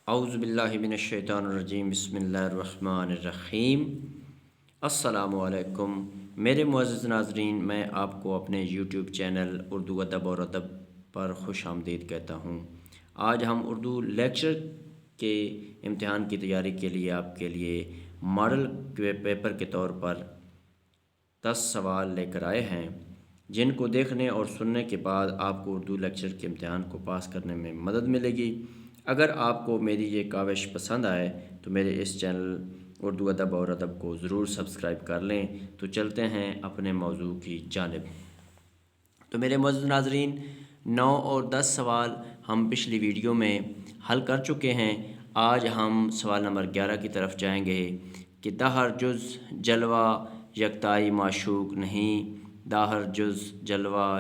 اعوذ باللہ من الشیطان الرجیم، بسم اللہ الرحمن الرحیم۔ السلام علیکم میرے معزز ناظرین، میں آپ کو اپنے یوٹیوب چینل اردو ادب اور ادب پر خوش آمدید کہتا ہوں۔ آج ہم اردو لیکچر کے امتحان کی تیاری کے لیے آپ کے لیے ماڈل پیپر کے طور پر 10 سوال لے کر آئے ہیں، جن کو دیکھنے اور سننے کے بعد آپ کو اردو لیکچر کے امتحان کو پاس کرنے میں مدد ملے گی۔ اگر آپ کو میری یہ کاوش پسند آئے تو میرے اس چینل اردو ادب اور ادب کو ضرور سبسکرائب کر لیں۔ تو چلتے ہیں اپنے موضوع کی جانب۔ تو میرے معزز ناظرین، 9 اور 10 سوال ہم پچھلی ویڈیو میں حل کر چکے ہیں۔ آج ہم سوال نمبر 11 کی طرف جائیں گے کہ دہر جز جلوہ یکتائی معشوق نہیں، دہر جز جلوہ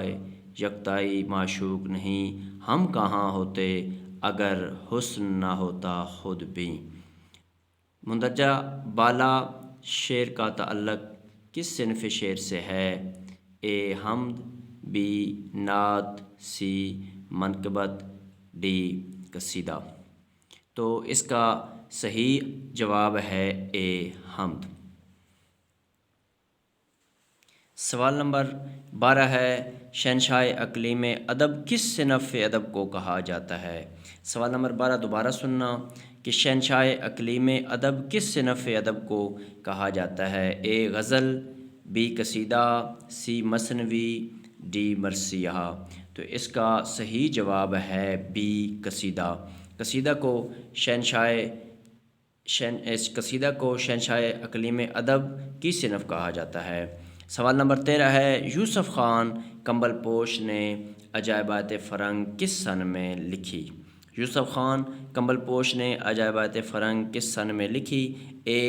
یکتائی معشوق نہیں، ہم کہاں ہوتے اگر حسن نہ ہوتا خود بھی۔ مندرجہ بالا شعر کا تعلق کس صنف شعر سے ہے؟ اے حمد، بی نعت، سی منقبت، ڈی قصیدہ۔ تو اس کا صحیح جواب ہے اے حمد۔ سوال نمبر 12 ہے، شہنشاہ اقلیم ادب کس صنف ادب کو کہا جاتا ہے؟ سوال نمبر 12 دوبارہ سننا کہ شہنشاہ اقلیم ادب کس صنف ادب کو کہا جاتا ہے؟ اے غزل، بی قصیدہ، سی مثنوی، ڈی مرثیہ۔ تو اس کا صحیح جواب ہے بی قصیدہ۔ قصیدہ کو شہنشاہ اقلیم ادب کی صنف کہا جاتا ہے۔ سوال نمبر 13 ہے، یوسف خان کمبل پوش نے عجائبات فرنگ کس سن میں لکھی؟ یوسف خان کمبل پوش نے عجائبات فرنگ کس سن میں لکھی؟ اے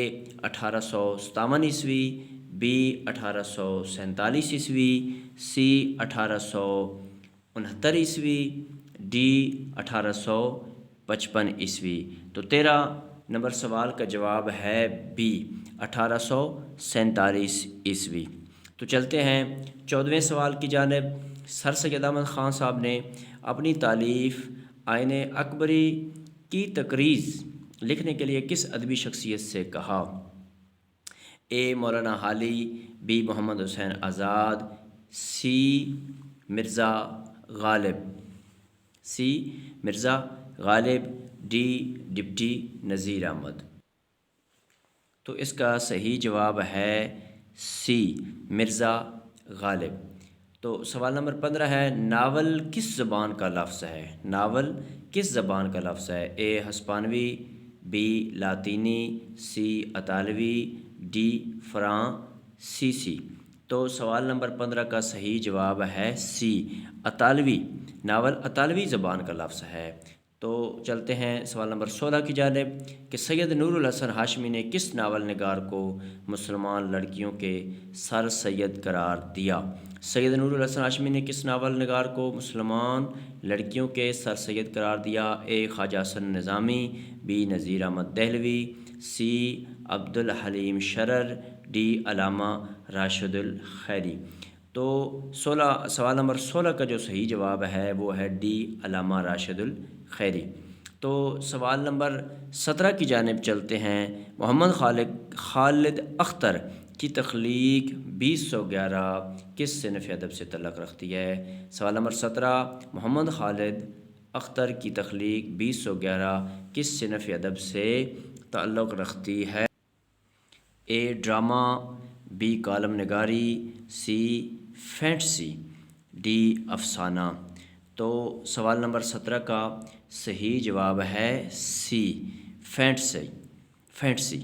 1857 عیسوی، بی 1847 عیسوی، سی 1869 عیسوی، ڈی 1855 عیسوی۔ تو 13 نمبر سوال کا جواب ہے بی 1847 عیسوی۔ تو چلتے ہیں 14ویں سوال کی جانب۔ سر سید احمد خان صاحب نے اپنی تالیف آئین اکبری کی تقریض لکھنے کے لیے کس ادبی شخصیت سے کہا؟ اے مولانا حالی، be Muhammad Hussain Azad, C Mirza Ghalib, D deputy Nazir Ahmad. تو اس کا صحیح جواب ہے سی مرزا غالب۔ تو سوال نمبر 15 ہے، ناول کس زبان کا لفظ ہے؟ ناول کس زبان کا لفظ ہے؟ اے ہسپانوی، بی لاطینی، سی اطالوی، ڈی فرانسیسی۔ تو سوال نمبر 15 کا صحیح جواب ہے سی اطالوی۔ ناول اطالوی زبان کا لفظ ہے۔ تو چلتے ہیں سوال نمبر 16 کی جانب کہ سید نور الحسن ہاشمی نے کس ناول نگار کو مسلمان لڑکیوں کے سر سید قرار دیا؟ سید نور الحسن ہاشمی نے کس ناول نگار کو مسلمان لڑکیوں کے سر سید قرار دیا؟ اے خواجہ حسن نظامی، be Nazir Ahmad Dehlavi, C Abdul Halim Sharar, D علامہ راشد الخیری۔ تو سوال نمبر 16 کا جو صحیح جواب ہے وہ ہے ڈی علامہ راشد الخیری۔ تو سوال نمبر 17 کی جانب چلتے ہیں۔ محمد خالد اختر کی تخلیق 2011 کس صنف ادب سے تعلق رکھتی ہے؟ سوال نمبر 17، محمد خالد اختر کی تخلیق 2011 کس صنف ادب سے تعلق رکھتی ہے؟ اے ڈرامہ، بی کالم نگاری، سی فینٹسی، ڈی افسانہ۔ تو سوال نمبر 17 کا صحیح جواب ہے سی فینٹسی۔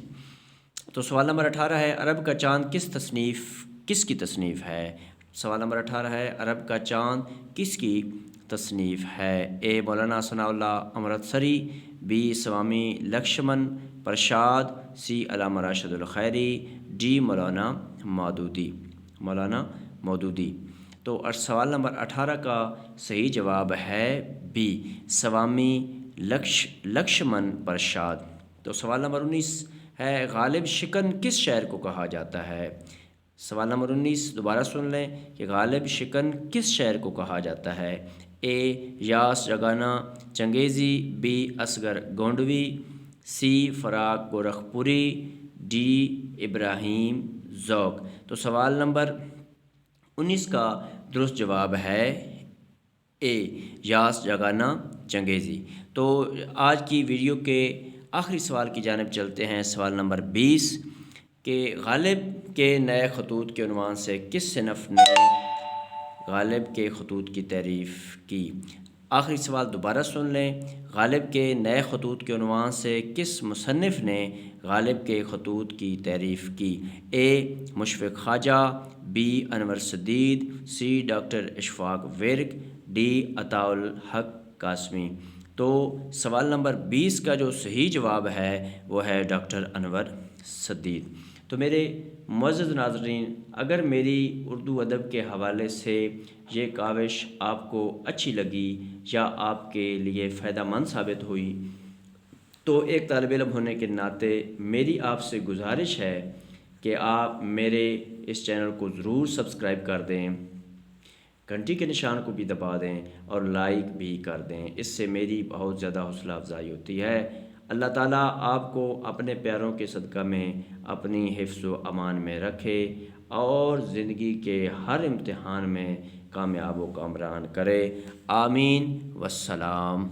تو سوال نمبر 18 ہے، عرب کا چاند کس کی تصنیف ہے؟ سوال نمبر 18 ہے، عرب کا چاند کس کی تصنیف ہے؟ اے مولانا ثناء اللہ Amritsari, be Swami Lakshman Prasad, C Allama Rashid Alkhairi, D Maulana Maududi. تو سوال نمبر 18 کا صحیح جواب ہے بی سوامی لکشمن پرساد۔ تو سوال نمبر 19 ہے، غالب شکن کس شاعر کو کہا جاتا ہے؟ سوال نمبر 19 دوبارہ سن لیں کہ غالب شکن کس شاعر کو کہا جاتا ہے؟ اے یاس جگانا چنگیزی، بی اصغر گونڈوی، سی فراق گورکھپوری، ڈی ابراہیم ذوق۔ تو سوال نمبر 19 کا درست جواب ہے اے یاس جگانا چنگیزی۔ تو آج کی ویڈیو کے آخری سوال کی جانب چلتے ہیں، سوال نمبر 20 کہ غالب کے نئے خطوط کے عنوان سے کس صنف نے غالب کے خطوط کی تعریف کی؟ آخری سوال دوبارہ سن لیں، غالب کے نئے خطوط کے عنوان سے کس مصنف نے غالب کے خطوط کی تعریف کی؟ A Mushfiq Khwaja, B Anwar Sadeed, C doctor Ashfaq Virk, D Ata ul Haq Qasmi. تو سوال نمبر 20 کا جو صحیح جواب ہے وہ ہے ڈاکٹر انور سدید۔ تو میرے معزز ناظرین، اگر میری اردو ادب کے حوالے سے یہ کاوش آپ کو اچھی لگی یا آپ کے لیے فائدہ مند ثابت ہوئی تو ایک طالب علم ہونے کے ناطے میری آپ سے گزارش ہے کہ آپ میرے اس چینل کو ضرور سبسکرائب کر دیں، گھنٹی کے نشان کو بھی دبا دیں اور لائک بھی کر دیں، اس سے میری بہت زیادہ حوصلہ افزائی ہوتی ہے۔ اللہ تعالیٰ آپ کو اپنے پیاروں کے صدقہ میں اپنی حفظ و امان میں رکھے اور زندگی کے ہر امتحان میں کامیاب و کامران کرے، آمین والسلام۔